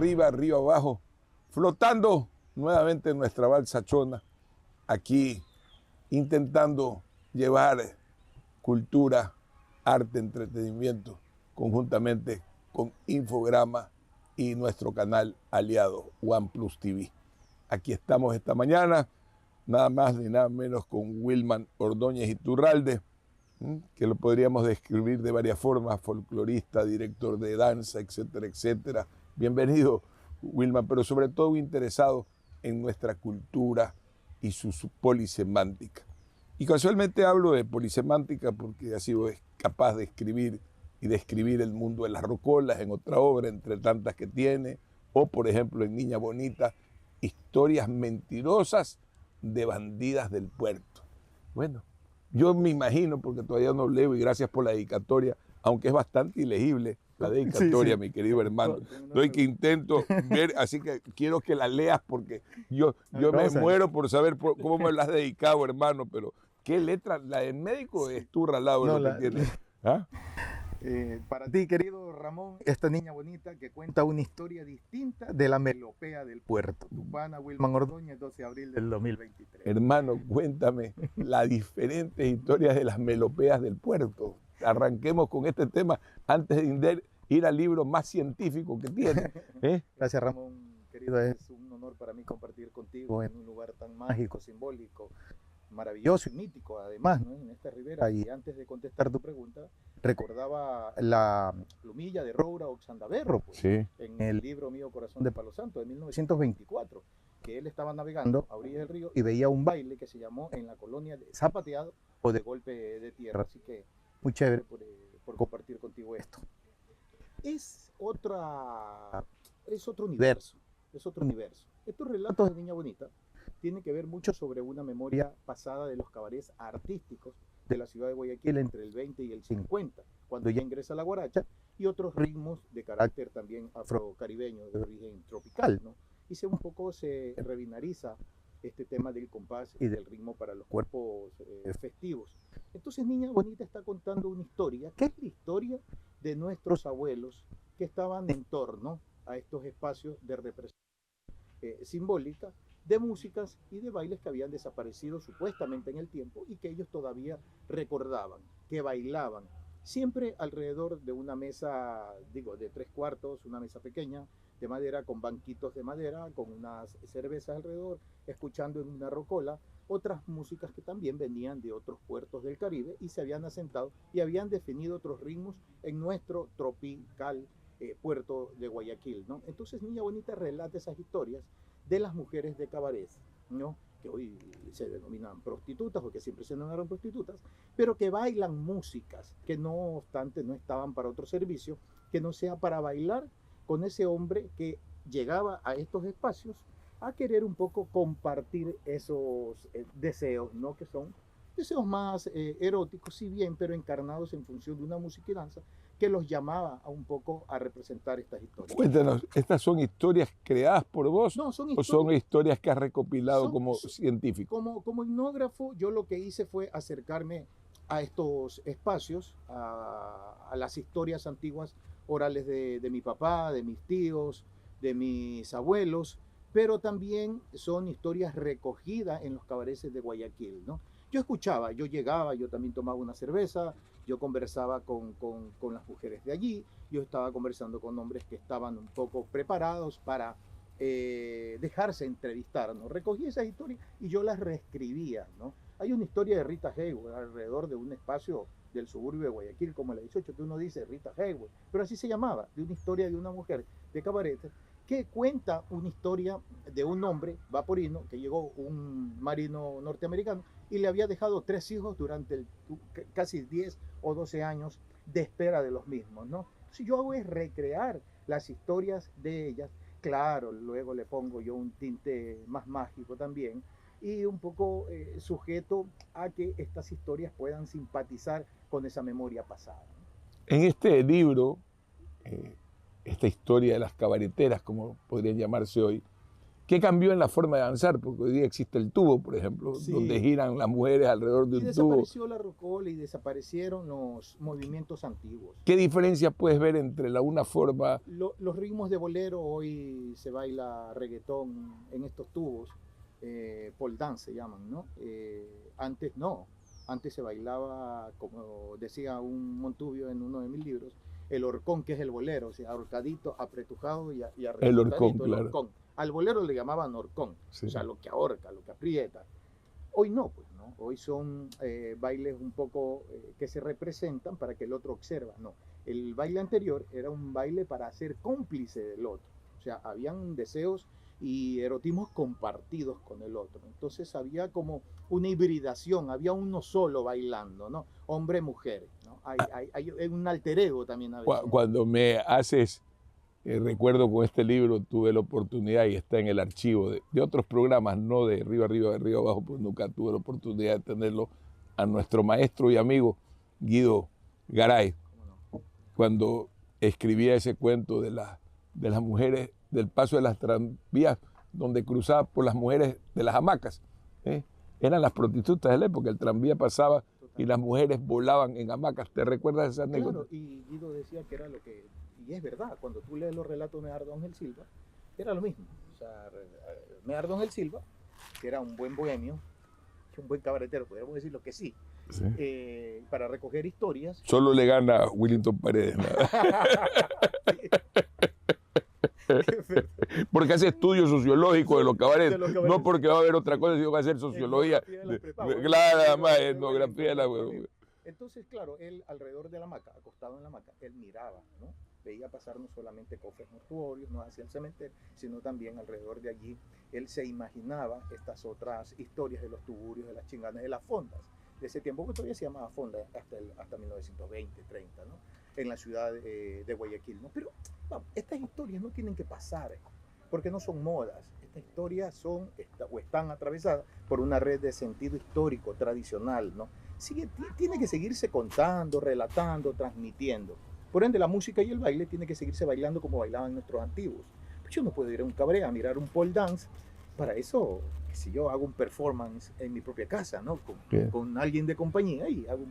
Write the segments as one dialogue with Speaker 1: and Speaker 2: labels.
Speaker 1: arriba, río abajo, flotando nuevamente en nuestra balsa chona, aquí intentando llevar cultura, arte, entretenimiento, conjuntamente con Infograma y nuestro canal aliado OnePlus TV. Aquí estamos esta mañana, nada más ni nada menos con Wilman Ordóñez Iturralde, que lo podríamos describir de varias formas, folclorista, director de danza, etcétera, etcétera. Bienvenido, Wilman, pero sobre todo interesado en nuestra cultura y su polisemántica. Y casualmente hablo de polisemántica porque ha sido capaz de escribir y describir el mundo de las rocolas en otra obra, entre tantas que tiene, o por ejemplo en Niña Bonita, historias mentirosas de bandidas del puerto. Bueno, yo me imagino, porque todavía no leo, y gracias por la dedicatoria, aunque es bastante ilegible la dedicatoria, sí. Mi querido hermano. Doy que intento ver, así que quiero que la leas porque yo me muero por saber cómo me la has dedicado, hermano, pero qué letra, la del médico es tu ralado, no, lo que tiene. ¿Ah?
Speaker 2: Para ti, querido Ramón, esta niña bonita que cuenta una historia distinta de la melopea del puerto. Tu pana Wilman Ordóñez, 12 de abril del 2023.
Speaker 1: Hermano, cuéntame las diferentes historias de las melopeas del puerto. Arranquemos con este tema antes de ir al libro más científico que tiene.
Speaker 2: Gracias, Ramón, querido. Es un honor para mí compartir contigo en un lugar tan mágico, simbólico, maravilloso y mítico, además, ¿no? En esta ribera. Y antes de contestar tu pregunta, recordaba la plumilla de Roura Oxandaberro, pues,
Speaker 1: sí.
Speaker 2: En el libro mío Corazón de Palo Santo, de 1924, que él estaba navegando a orillas del río y veía un baile que se llamó en la colonia de zapateado o de golpe de tierra. Así que muy chévere por compartir contigo esto. Es otro universo, Estos relatos de Niña Bonita tienen que ver mucho sobre una memoria pasada de los cabarets artísticos de la ciudad de Guayaquil entre el 20 y el 50, cuando ya ingresa la guaracha y otros ritmos de carácter también afrocaribeño de origen tropical, ¿no? Y un poco se rebinariza este tema del compás y del ritmo para los cuerpos festivos. Entonces Niña Bonita está contando una historia, que es la historia de nuestros abuelos que estaban en torno a estos espacios de representación simbólica de músicas y de bailes que habían desaparecido supuestamente en el tiempo y que ellos todavía recordaban, que bailaban, siempre alrededor de una mesa, de 3/4, una mesa pequeña de madera con banquitos de madera, con unas cervezas alrededor, escuchando en una rocola otras músicas que también venían de otros puertos del Caribe y se habían asentado y habían definido otros ritmos en nuestro tropical puerto de Guayaquil, ¿no? Entonces Niña Bonita relata esas historias de las mujeres de cabaret, ¿no? Que hoy se denominan prostitutas o que siempre se denominaron prostitutas, pero que bailan músicas que no obstante no estaban para otro servicio, que no sea para bailar con ese hombre que llegaba a estos espacios a querer un poco compartir esos deseos, ¿no? Que son deseos más eróticos, si bien, pero encarnados en función de una música y danza que los llamaba a un poco a representar estas historias.
Speaker 1: Cuéntanos, ¿estas son historias creadas por vos?
Speaker 2: No, son
Speaker 1: ¿O son historias que has recopilado como científico?
Speaker 2: Como etnógrafo, yo lo que hice fue acercarme a estos espacios, a las historias antiguas orales de mi papá, de mis tíos, de mis abuelos, pero también son historias recogidas en los cabarets de Guayaquil, ¿no? Yo escuchaba, yo llegaba, yo también tomaba una cerveza, yo conversaba con las mujeres de allí, yo estaba conversando con hombres que estaban un poco preparados para dejarse entrevistar, ¿no? Recogí esas historias y yo las reescribía, ¿no? Hay una historia de Rita Hayworth alrededor de un espacio del suburbio de Guayaquil, como la 18, que uno dice Rita Hayworth, pero así se llamaba, de una historia de una mujer de cabaret que cuenta una historia de un hombre vaporino que llegó, un marino norteamericano, y le había dejado 3 hijos durante casi 10 o 12 años de espera de los mismos, ¿no? Entonces yo hago es recrear las historias de ellas, claro, luego le pongo yo un tinte más mágico también, y un poco sujeto a que estas historias puedan simpatizar con esa memoria pasada.
Speaker 1: En este libro, esta historia de las cabareteras, como podrían llamarse hoy, ¿Qué cambió en la forma de danzar? Porque hoy día existe el tubo, por ejemplo,
Speaker 2: Sí.
Speaker 1: donde giran las mujeres alrededor de
Speaker 2: Y
Speaker 1: un tubo.
Speaker 2: desapareció la rocola y desaparecieron los movimientos antiguos.
Speaker 1: ¿Qué diferencia puedes ver entre una forma?
Speaker 2: Los ritmos de bolero, hoy se baila reggaetón en estos tubos, pole dance se llaman, ¿no? Antes no, antes se bailaba, como decía un Montubio en uno de mis libros, el horcón, que es el bolero, o sea, ahorcadito, apretujado y
Speaker 1: El horcón,
Speaker 2: apretujadito,
Speaker 1: claro.
Speaker 2: el horcón. Al bolero le llamaban horcón,
Speaker 1: Sí.
Speaker 2: o sea, lo que ahorca, lo que aprieta. Hoy no, pues, ¿no? Hoy son bailes un poco que se representan para que el otro observa, no. El baile anterior era un baile para ser cómplice del otro, o sea, habían deseos y erotismos compartidos con el otro. Entonces había como una hibridación, había uno solo bailando, ¿no? Hombre-mujer, ¿no? Hay un alter ego también a veces.
Speaker 1: Cuando me haces, recuerdo con este libro, tuve la oportunidad, y está en el archivo de otros programas, no de Río Arriba, de Río Abajo, pues nunca tuve la oportunidad de tenerlo, a nuestro maestro y amigo Guido Garay, cuando escribía ese cuento de las mujeres, del paso de las tranvías, donde cruzaba por las mujeres de las hamacas. Eran las prostitutas de la época, el tranvía pasaba y las mujeres volaban en hamacas. ¿Te recuerdas de esa anécdota?
Speaker 2: Claro, y Guido decía que era lo que, y es verdad, cuando tú lees los relatos de Medardo Ángel Silva, era lo mismo. O sea, Medardo Ángel Silva, que era un buen bohemio, un buen cabaretero, podríamos decirlo que sí, para recoger historias.
Speaker 1: Solo le gana a Willington Paredes. Porque hace estudios sociológicos de los cabarets, no porque va a haber otra cosa, sino que va a hacer sociología. Claro, más etnografía de la huevona.
Speaker 2: Entonces, claro, él alrededor de la hamaca, acostado en la hamaca, él miraba, ¿no? Veía pasar no solamente cofres mortuorios, no hacia el cementerio, sino también alrededor de allí. Él se imaginaba estas otras historias de los tuburios, de las chinganas, de las fondas. De ese tiempo que todavía se llamaba fonda, hasta 1920, 30, ¿no? En la ciudad de Guayaquil, ¿no? Pero vamos, estas historias no tienen que pasar, porque no son modas. Estas historias están atravesadas por una red de sentido histórico, tradicional, ¿no? Tiene que seguirse contando, relatando, transmitiendo. Por ende, la música y el baile tiene que seguirse bailando como bailaban nuestros antiguos. Pues yo no puedo ir a un cabaret a mirar un pole dance. Para eso, si yo hago un performance en mi propia casa, ¿no? Con alguien de compañía, y hago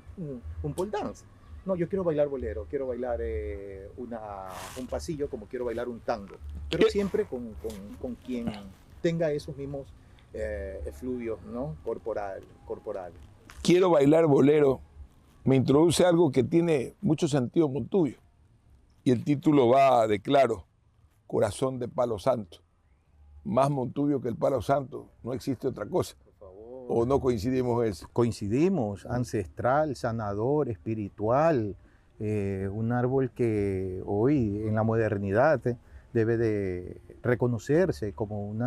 Speaker 2: un pole dance. No, yo quiero bailar bolero, quiero bailar un pasillo como quiero bailar un tango. Pero siempre con quien tenga esos mismos efluvios, ¿no? corporales.
Speaker 1: Quiero bailar bolero. Me introduce algo que tiene mucho sentido Montubio. Y el título va de claro, Corazón de Palo Santo. Más Montubio que el Palo Santo, no existe otra cosa.
Speaker 2: Por favor.
Speaker 1: ¿O no coincidimos en eso?
Speaker 2: Coincidimos, ancestral, sanador, espiritual, un árbol que hoy en la modernidad debe de reconocerse como un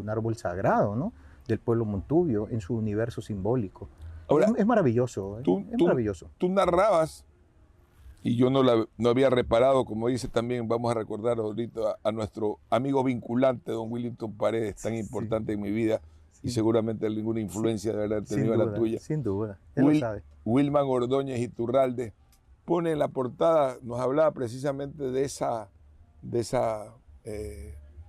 Speaker 2: árbol sagrado, ¿no? Del pueblo Montubio en su universo simbólico. Ahora, es maravilloso, es maravilloso.
Speaker 1: Tú narrabas, y yo no había reparado, como dice también, vamos a recordar ahorita a nuestro amigo vinculante, don Willington Paredes, tan importante en mi vida, y seguramente ninguna influencia de haber tenido la tuya.
Speaker 2: Sin duda, él lo sabe.
Speaker 1: Wilman Ordóñez Iturralde pone en la portada, nos hablaba precisamente de esa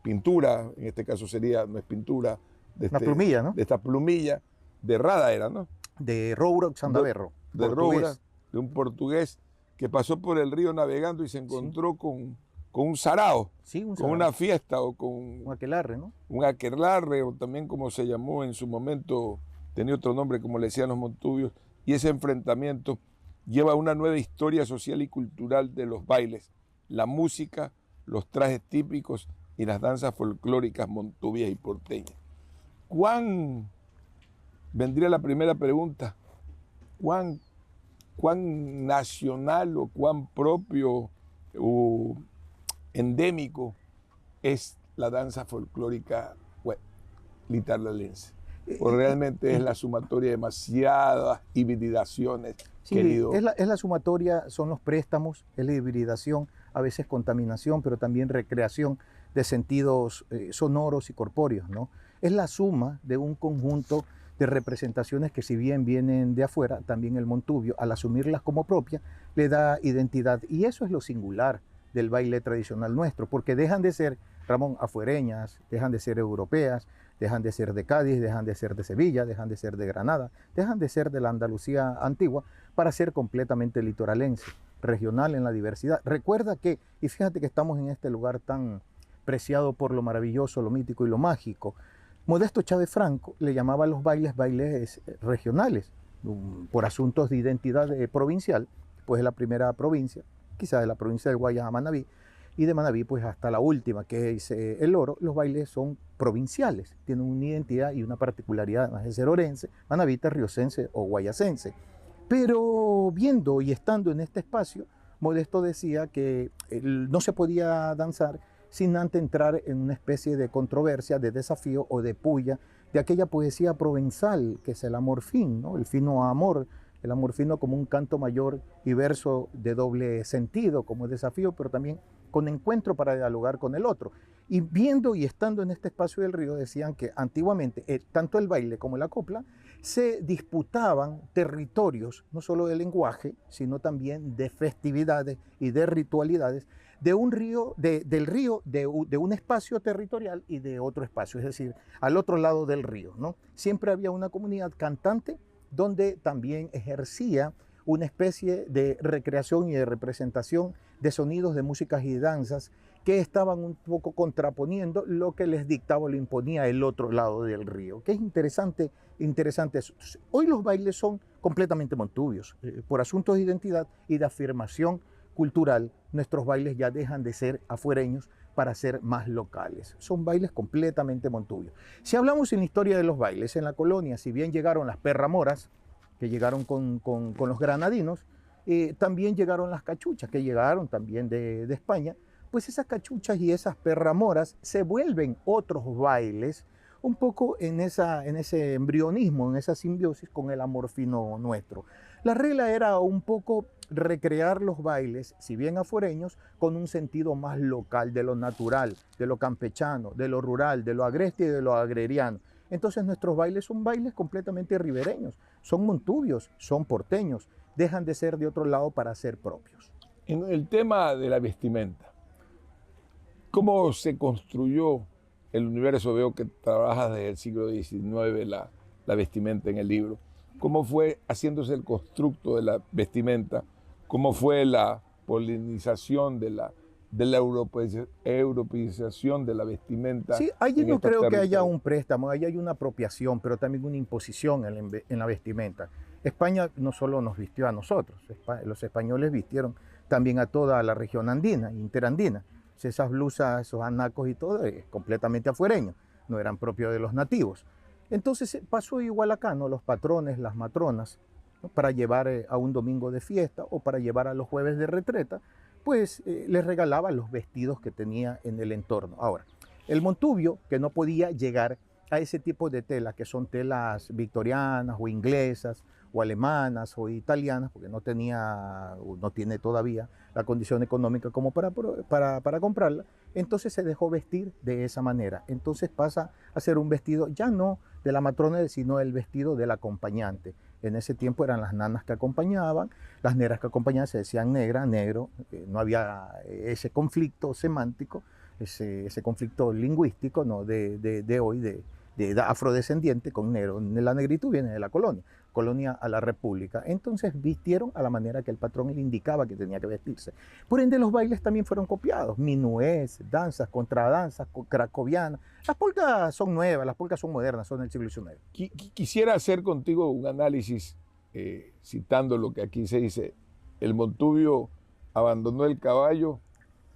Speaker 1: pintura, en este caso no es pintura,
Speaker 2: una plumilla, ¿no?
Speaker 1: De esta plumilla, de Rada era, ¿no?
Speaker 2: De Roura Xandaberro.
Speaker 1: De Roura, de un portugués que pasó por el río navegando y se encontró con un sarao, con una fiesta o con
Speaker 2: un aquelarre, ¿no?
Speaker 1: Un aquelarre, o también como se llamó en su momento, tenía otro nombre, como le decían los montubios, y ese enfrentamiento lleva a una nueva historia social y cultural de los bailes, la música, los trajes típicos y las danzas folclóricas montubias y porteñas. Vendría la primera pregunta, ¿cuán nacional o cuán propio o endémico es la danza folclórica litarlalense? O realmente es la sumatoria de demasiadas hibridaciones,
Speaker 2: sí,
Speaker 1: querido.
Speaker 2: Es la sumatoria, son los préstamos, es la hibridación, a veces contaminación, pero también recreación de sentidos sonoros y corpóreos, ¿no? Es la suma de un conjunto de representaciones que, si bien vienen de afuera, también el Montubio, al asumirlas como propia, le da identidad. Y eso es lo singular del baile tradicional nuestro, porque dejan de ser, Ramón, afuereñas, dejan de ser europeas, dejan de ser de Cádiz, dejan de ser de Sevilla, dejan de ser de Granada, dejan de ser de la Andalucía antigua para ser completamente litoralense, regional en la diversidad. Recuerda que, y fíjate que estamos en este lugar tan preciado por lo maravilloso, lo mítico y lo mágico, Modesto Chávez Franco le llamaba a los bailes regionales, por asuntos de identidad provincial, pues es la primera provincia, quizás de la provincia de Guayas a Manabí, y de Manabí pues hasta la última, que es El Oro. Los bailes son provinciales, tienen una identidad y una particularidad, además de ser orense, manabita, riocense o guayasense. Pero viendo y estando en este espacio, Modesto decía que no se podía danzar sin antes entrar en una especie de controversia, de desafío o de puya de aquella poesía provenzal que es el amor fin, ¿no? El fino amor, el amor fino como un canto mayor y verso de doble sentido, como desafío, pero también con encuentro para dialogar con el otro. Y viendo y estando en este espacio del río, decían que antiguamente tanto el baile como la copla se disputaban territorios, no solo de lenguaje, sino también de festividades y de ritualidades, de un río, de un espacio territorial y de otro espacio, es decir, al otro lado del río, ¿no? Siempre había una comunidad cantante donde también ejercía una especie de recreación y de representación de sonidos de músicas y danzas que estaban un poco contraponiendo lo que les dictaba o le imponía el otro lado del río, que es interesante eso. Hoy los bailes son completamente montubios, por asuntos de identidad y de afirmación cultural, nuestros bailes ya dejan de ser afuereños para ser más locales. Son bailes completamente montubios. Si hablamos en la historia de los bailes, en la colonia, si bien llegaron las perramoras, que llegaron con los granadinos, también llegaron las cachuchas, que llegaron también de España, pues esas cachuchas y esas perramoras se vuelven otros bailes, un poco en ese embrionismo, en esa simbiosis con el amor fino nuestro. La regla era un poco recrear los bailes, si bien afuereños, con un sentido más local, de lo natural, de lo campechano, de lo rural, de lo agreste y de lo agreriano. Entonces nuestros bailes son bailes completamente ribereños, son montubios, son porteños, dejan de ser de otro lado para ser propios.
Speaker 1: En el tema de la vestimenta, ¿cómo se construyó el universo? Veo que trabajas desde el siglo XIX la vestimenta en el libro. ¿Cómo fue haciéndose el constructo de la vestimenta? ¿Cómo fue la polinización de la europeización de la vestimenta?
Speaker 2: Sí, allí no creo que haya un préstamo, allí hay una apropiación, pero también una imposición en la vestimenta. España no solo nos vistió a nosotros, los españoles vistieron también a toda la región andina, interandina. Esas blusas, esos anacos y todo, es completamente afuereño, no eran propios de los nativos. Entonces pasó igual acá, ¿no? Los patrones, las matronas, ¿no? Para llevar a un domingo de fiesta o para llevar a los jueves de retreta, pues les regalaban los vestidos que tenía en el entorno. Ahora, el montubio, que no podía llegar a ese tipo de telas, que son telas victorianas o inglesas o alemanas o italianas, porque no tiene todavía la condición económica como para comprarla, entonces se dejó vestir de esa manera. Entonces pasa a ser un vestido ya no de la matrona, sino el vestido del acompañante. En ese tiempo eran las nanas que acompañaban, las negras que acompañaban se decían negra, negro, no había ese conflicto semántico, ese conflicto lingüístico, ¿no? de hoy, de afrodescendiente con negro. La negritud viene de la colonia a la república. Entonces vistieron a la manera que el patrón le indicaba que tenía que vestirse. Por ende, los bailes también fueron copiados. Minués, danzas, contradanzas, cracovianas. Las polcas son nuevas, las polcas son modernas, son del siglo XIX.
Speaker 1: Quisiera hacer contigo un análisis, citando lo que aquí se dice. El montubio abandonó el caballo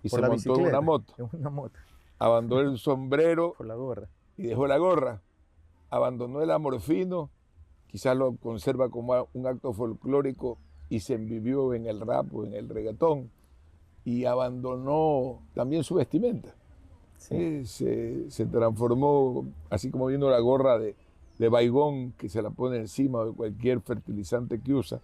Speaker 1: y se montó en una moto. Abandonó el sombrero
Speaker 2: por la gorra.
Speaker 1: Y dejó la gorra. Abandonó el amor fino, quizás lo conserva como un acto folclórico y se envivió en el rap o en el reggaetón, y abandonó también su vestimenta. Sí. Se transformó, así como viendo la gorra de Baigón, que se la pone encima de cualquier fertilizante que usa,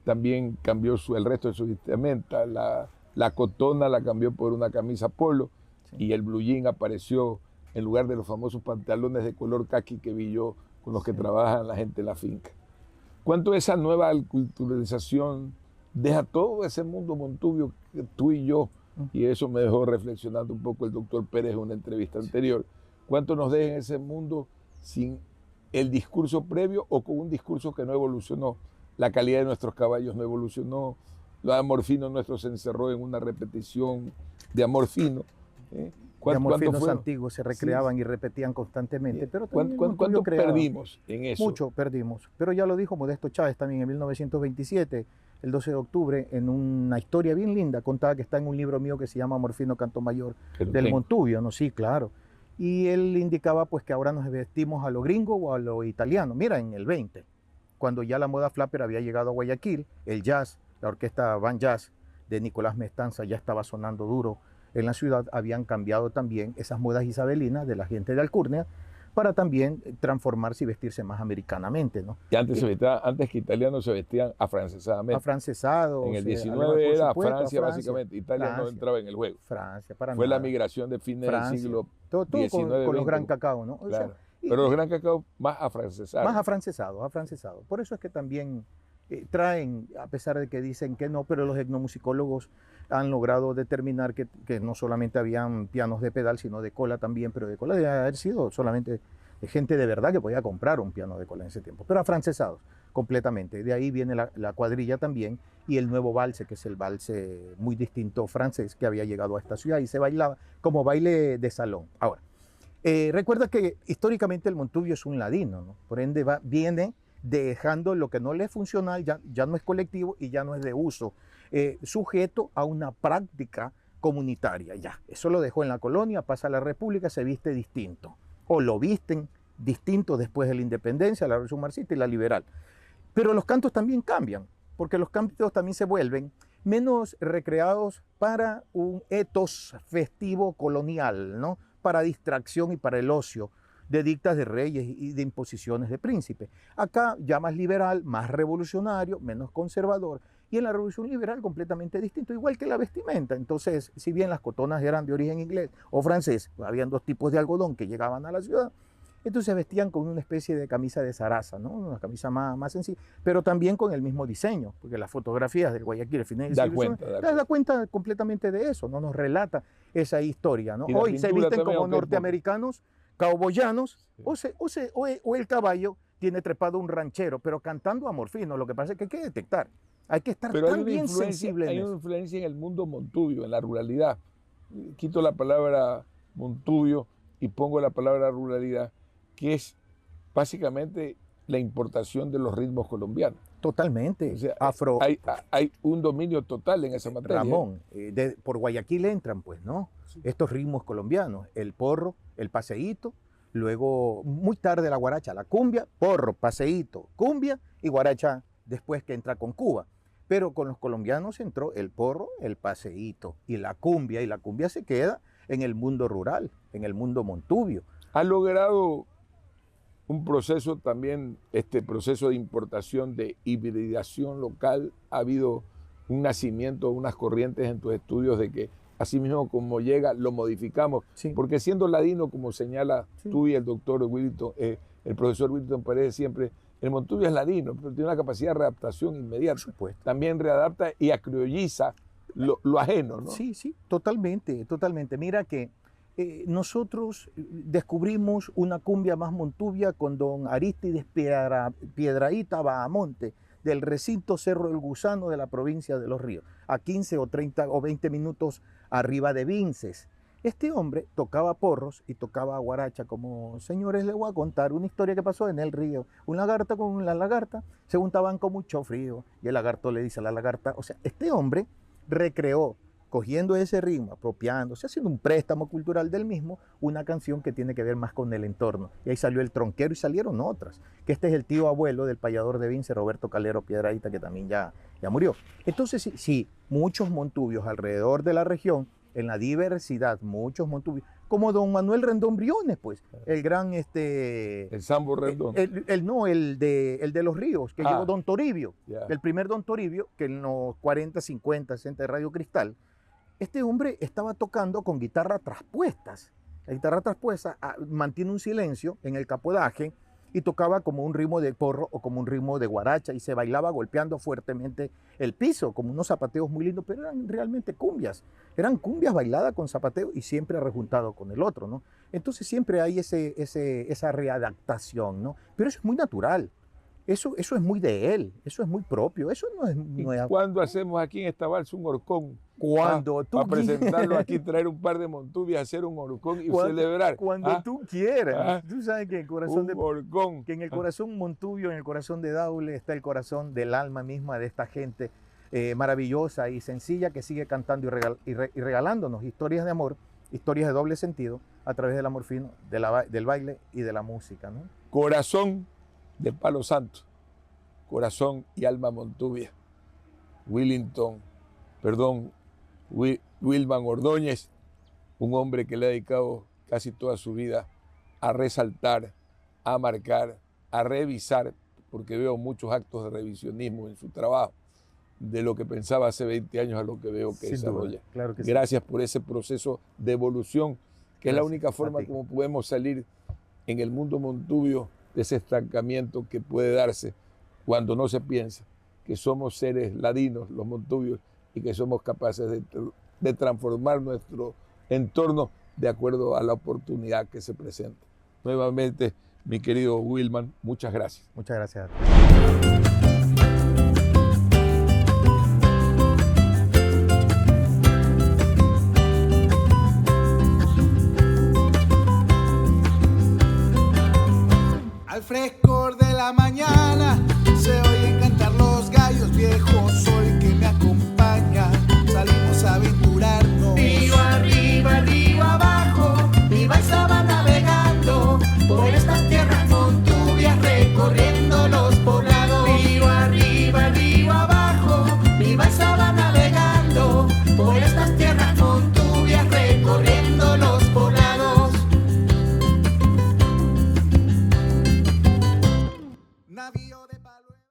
Speaker 1: también cambió el resto de su vestimenta. La cotona la cambió por una camisa polo, sí. Y el blue jean apareció en lugar de los famosos pantalones de color caqui que vi yo con los que trabajan la gente en la finca. ¿Cuánto esa nueva culturalización deja todo ese mundo montubio que tú y yo y eso me dejó reflexionando un poco el doctor Pérez en una entrevista anterior. ¿Cuánto nos deja en ese mundo sin el discurso previo o con un discurso que no evolucionó? La calidad de nuestros caballos no evolucionó, lo de amor fino nuestro se encerró en una repetición de amor fino.
Speaker 2: De amor finos antiguos se recreaban y repetían constantemente. Pero
Speaker 1: ¿Cuánto perdimos en eso?
Speaker 2: Mucho perdimos. Pero ya lo dijo Modesto Chávez también en 1927, el 12 de octubre, en una historia bien linda, contada que está en un libro mío que se llama Amor fino canto mayor, del Montubio, ¿no? Sí, claro. Y él indicaba pues que ahora nos vestimos a lo gringo o a lo italiano. Mira, en el 20, cuando ya la moda flapper había llegado a Guayaquil, el jazz, la orquesta Van Jazz de Nicolás Mestanza ya estaba sonando duro en la ciudad, habían cambiado también esas modas isabelinas de la gente de Alcurnia para también transformarse y vestirse más americanamente, ¿no?
Speaker 1: Y antes que italianos se vestían afrancesadamente.
Speaker 2: Afrancesados.
Speaker 1: En el 19 era Francia, básicamente. Italia no entraba en el juego.
Speaker 2: Francia, para
Speaker 1: Fue
Speaker 2: nada.
Speaker 1: la migración de fines del siglo
Speaker 2: todo con los gran cacao, ¿no? O
Speaker 1: claro. Pero los gran cacao más afrancesados.
Speaker 2: Más afrancesados. Por eso es que también traen, a pesar de que dicen que no, pero los etnomusicólogos han logrado determinar que no solamente habían pianos de pedal, sino de cola también, pero de cola debe haber sido solamente gente de verdad que podía comprar un piano de cola en ese tiempo, pero afrancesados completamente. De ahí viene la cuadrilla también y el nuevo valse, que es el valse muy distinto francés que había llegado a esta ciudad y se bailaba como baile de salón. Ahora, recuerda que históricamente el Montubio es un ladino, ¿no? Por ende viene dejando lo que no le es funcional, ya no es colectivo y ya no es de uso, sujeto a una práctica comunitaria. Ya, eso lo dejó en la colonia, pasa a la república, se viste distinto, o lo visten distinto después de la independencia, la revolución marxista y la liberal. Pero los cantos también cambian, porque los cantos también se vuelven menos recreados para un etos festivo colonial, ¿no? Para distracción y para el ocio de dictas de reyes y de imposiciones de príncipes. Acá ya más liberal, más revolucionario, menos conservador, y en la revolución liberal completamente distinto, igual que la vestimenta. Entonces, si bien las cotonas eran de origen inglés o francés, habían dos tipos de algodón que llegaban a la ciudad, entonces vestían con una especie de camisa de zaraza, ¿no? Una camisa más sencilla, pero también con el mismo diseño, porque las fotografías del Guayaquil al final da cuenta completamente de eso, ¿no? Nos relata esa historia, ¿no? Hoy se visten como norteamericanos, cowboyanos, o el caballo tiene trepado un ranchero, pero cantando amor fino. Lo que pasa es que hay que detectar, hay que estar tan bien sensible.
Speaker 1: Hay una influencia en el mundo montubio, en la ruralidad. Quito la palabra montubio y pongo la palabra ruralidad, que es básicamente la importación de los ritmos colombianos.
Speaker 2: Totalmente.
Speaker 1: O sea, hay un dominio total en esa materia.
Speaker 2: Ramón, por Guayaquil entran, pues, ¿no? Sí. Estos ritmos colombianos, el porro, el paseíto, luego muy tarde la guaracha, la cumbia, porro, paseíto, cumbia y guaracha después que entra con Cuba. Pero con los colombianos entró el porro, el paseíto y la cumbia se queda en el mundo rural, en el mundo montubio.
Speaker 1: Ha logrado un proceso también, este proceso de importación, de hibridación local. Ha habido un nacimiento, unas corrientes en tus estudios de que así mismo como llega, lo modificamos. Sí. Porque siendo ladino, como señala tú y el doctor Wilton, el profesor Wilton Pérez siempre, el montubio es ladino, pero tiene una capacidad de readaptación inmediata. También readapta y acriolliza lo ajeno, ¿no?
Speaker 2: Sí, totalmente. Mira que nosotros descubrimos una cumbia más montubia con don Aristides Piedrahíta Bahamonte, del recinto Cerro del Gusano de la provincia de Los Ríos, a 15 o 30 o 20 minutos arriba de Vinces. Este hombre tocaba porros y tocaba guaracha, como señores les voy a contar una historia que pasó en el río. Un lagarto con la lagarta se juntaban con mucho frío y el lagarto le dice a la lagarta, o sea, este hombre recreó, cogiendo ese ritmo, apropiándose, haciendo un préstamo cultural del mismo, una canción que tiene que ver más con el entorno. Y ahí salió el tronquero y salieron otras, que este es el tío abuelo del payador de Vince, Roberto Calero Piedrahíta, que también ya murió. Entonces, sí, muchos montubios alrededor de la región, en la diversidad, muchos montubios, como don Manuel Rendón Briones, pues, el gran,
Speaker 1: el Sambo Rendón.
Speaker 2: El de Los Ríos, que llegó don Toribio, el primer don Toribio, que en los 40, 50, 60 de Radio Cristal, este hombre estaba tocando con guitarra traspuestas. La guitarra traspuesta mantiene un silencio en el capodaje y tocaba como un ritmo de porro o como un ritmo de guaracha y se bailaba golpeando fuertemente el piso, como unos zapateos muy lindos, pero eran realmente cumbias. Eran cumbias bailadas con zapateo y siempre rejuntado con el otro, ¿no? Entonces siempre hay esa readaptación, ¿no? Pero eso es muy natural. Eso es muy de él, eso es muy propio, eso no es...
Speaker 1: ¿Y
Speaker 2: No es
Speaker 1: cuándo hacemos aquí en esta balsa un horcón?
Speaker 2: cuando tú
Speaker 1: Para presentarlo aquí, traer un par de montubias, hacer un horcón y celebrar.
Speaker 2: Cuando tú quieras.
Speaker 1: Ah,
Speaker 2: Tú sabes que
Speaker 1: un horcón.
Speaker 2: que en el corazón montubio, en el corazón de Daule, está el corazón del alma misma de esta gente maravillosa y sencilla que sigue cantando y regalándonos historias de amor, historias de doble sentido a través del amor fino, del baile y de la música, ¿no?
Speaker 1: Corazón de Palo Santo, corazón y alma Montubia. Wilman Ordóñez, un hombre que le ha dedicado casi toda su vida a resaltar, a marcar, a revisar, porque veo muchos actos de revisionismo en su trabajo, de lo que pensaba hace 20 años a lo que veo que desarrolla.
Speaker 2: Claro que
Speaker 1: Gracias por ese proceso de evolución, que es la única forma
Speaker 2: ti.
Speaker 1: como podemos salir en el mundo montubio de ese estancamiento que puede darse cuando no se piensa que somos seres ladinos, los montubios, y que somos capaces de transformar nuestro entorno de acuerdo a la oportunidad que se presenta. Nuevamente, mi querido Wilman, muchas gracias.
Speaker 2: Muchas gracias a ti.
Speaker 3: Al frescor de la mañana.